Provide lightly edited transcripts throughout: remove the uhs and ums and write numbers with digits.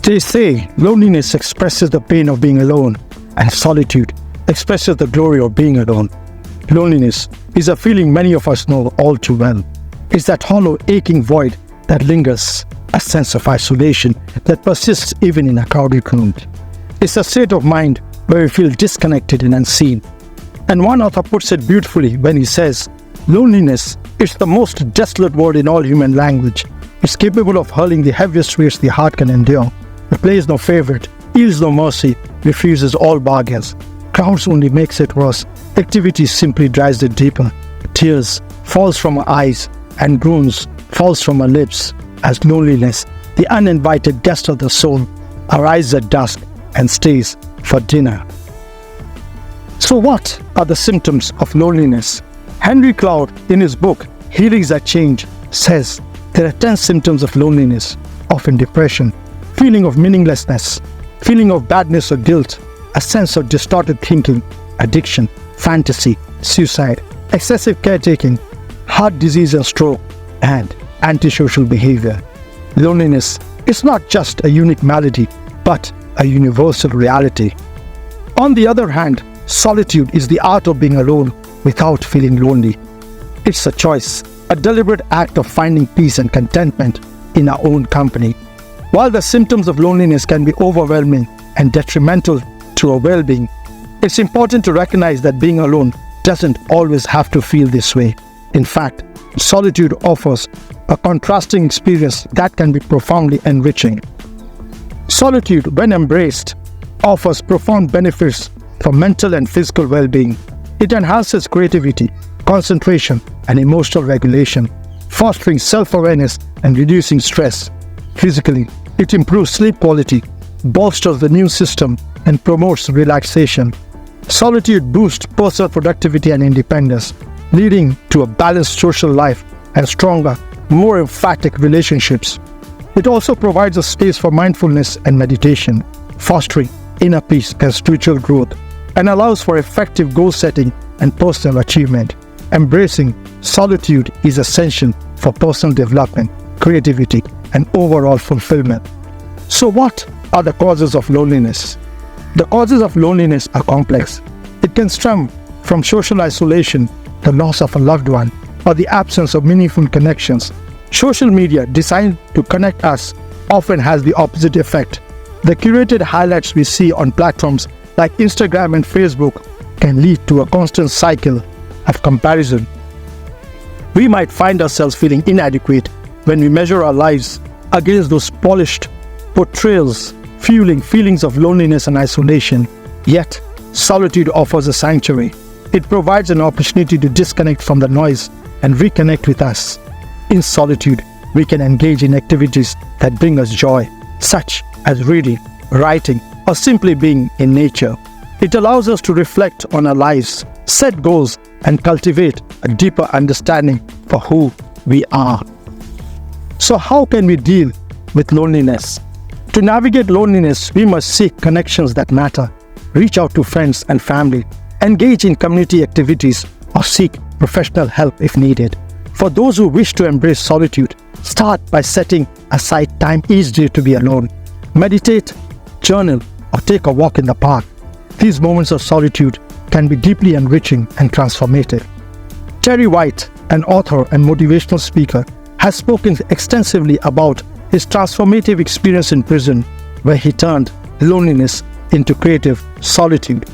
They say loneliness expresses the pain of being alone, and solitude expresses the glory of being alone. Loneliness is a feeling many of us know all too well. It's that hollow, aching void that lingers, a sense of isolation that persists even in a crowded room. It's a state of mind where we feel disconnected and unseen. And one author puts it beautifully when he says, loneliness is the most desolate word in all human language. It's capable of hurling the heaviest weights the heart can endure. It plays no favorite, yields no mercy, refuses all bargains. Crowds only makes it worse. Activity simply drives it deeper. Tears falls from our eyes and groans falls from our lips as loneliness, the uninvited guest of the soul, arrives at dusk and stays for dinner. So what are the symptoms of loneliness? Henry Cloud, in his book Healings That Change, says there are 10 symptoms of loneliness, often depression, feeling of meaninglessness, feeling of badness or guilt, a sense of distorted thinking, addiction, fantasy, suicide, excessive caretaking, heart disease and stroke, and antisocial behavior. Loneliness is not just a unique malady, but a universal reality. On the other hand, solitude is the art of being alone without feeling lonely. It's a choice, a deliberate act of finding peace and contentment in our own company. While the symptoms of loneliness can be overwhelming and detrimental to our well-being, it's important to recognize that being alone doesn't always have to feel this way. In fact, solitude offers a contrasting experience that can be profoundly enriching. Solitude, when embraced, offers profound benefits for mental and physical well-being. It enhances creativity, concentration, and emotional regulation, fostering self-awareness and reducing stress. Physically, it improves sleep quality, bolsters the immune system, and promotes relaxation. Solitude boosts personal productivity and independence, leading to a balanced social life and stronger, more emphatic relationships. It also provides a space for mindfulness and meditation, fostering inner peace and spiritual growth, and allows for effective goal setting and personal achievement. Embracing solitude is essential for personal development, creativity, and overall fulfillment. So what are the causes of loneliness? The causes of loneliness are complex. It can stem from social isolation, the loss of a loved one, or the absence of meaningful connections. Social media, designed to connect us, often has the opposite effect. The curated highlights we see on platforms like Instagram and Facebook can lead to a constant cycle of comparison. We might find ourselves feeling inadequate when we measure our lives against those polished portrayals, fueling feelings of loneliness and isolation. Yet, solitude offers a sanctuary. It provides an opportunity to disconnect from the noise and reconnect with us. In solitude, we can engage in activities that bring us joy, such as reading, writing, or simply being in nature. It allows us to reflect on our lives, set goals, and cultivate a deeper understanding for who we are. So how can we deal with loneliness? To navigate loneliness, we must seek connections that matter, reach out to friends and family, engage in community activities, or seek professional help if needed. For those who wish to embrace solitude, start by setting aside time each day to be alone. Meditate, journal, or take a walk in the park. These moments of solitude can be deeply enriching and transformative. Terry White, an author and motivational speaker, has spoken extensively about his transformative experience in prison, where he turned loneliness into creative solitude.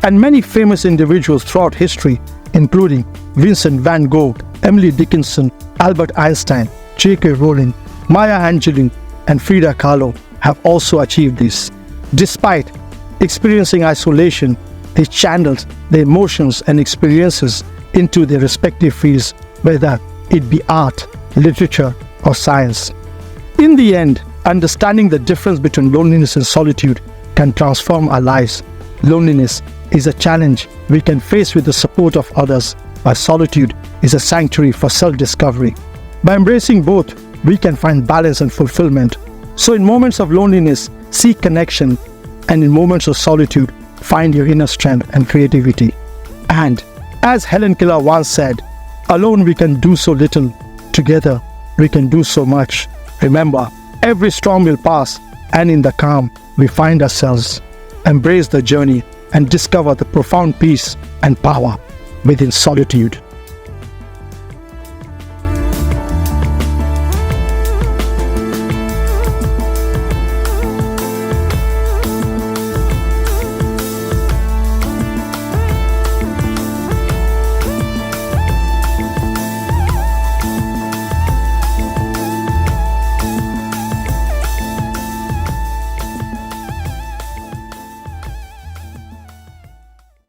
And many famous individuals throughout history, including Vincent van Gogh, Emily Dickinson, Albert Einstein, J.K. Rowling, Maya Angelou, and Frida Kahlo, have also achieved this. Despite experiencing isolation, they channeled their emotions and experiences into their respective fields, whether it be art, literature, or science. In the end, understanding the difference between loneliness and solitude can transform our lives. Loneliness is a challenge we can face with the support of others, while solitude is a sanctuary for self-discovery. By embracing both, we can find balance and fulfillment. So in moments of loneliness, seek connection, and in moments of solitude, find your inner strength and creativity. And as Helen Keller once said, alone we can do so little, together we can do so much. Remember, every storm will pass, and in the calm we find ourselves. Embrace the journey and discover the profound peace and power within solitude.